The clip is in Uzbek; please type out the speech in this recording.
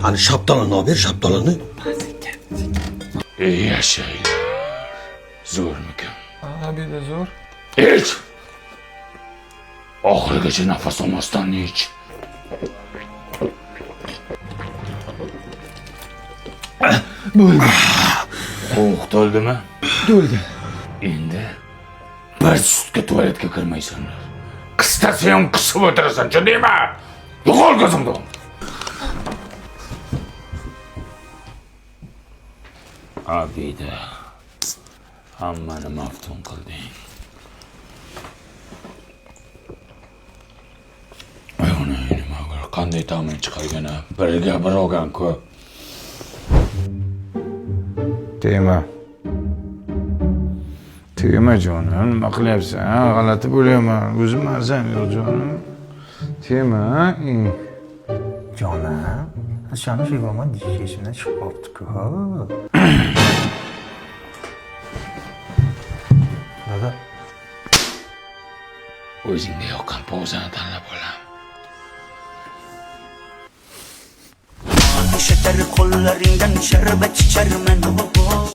Hani şaptalını al, ver şaptalını. İyi yaşayın. Zo'rmikan? Abi de zo'r. Ich! Oxirigacha nafas olmasdan ich. Qo'rq to'ldimi? To'ldi. Endi bir sutka tualetga kirmaysanlar. Qistasang qisib o'tirasan, tushundingmi? Yo'qol ko'zimdan. Abida, hammani maftun qilding. Ayoni nima qil, qanday ta'min chiqargani biriga bir olgan-ku. Tegma. Tegma jonim, nima qilyapsan? G'alati bo'lyapman. O'zim arzan yo'q jonim. Tegma. Jonim, shani shivama dishishimdan chiqib qolibdi-ku. Dada. O'zingga yoqqan pozani tanlab olam. Şeker kollarından şerbet içermen.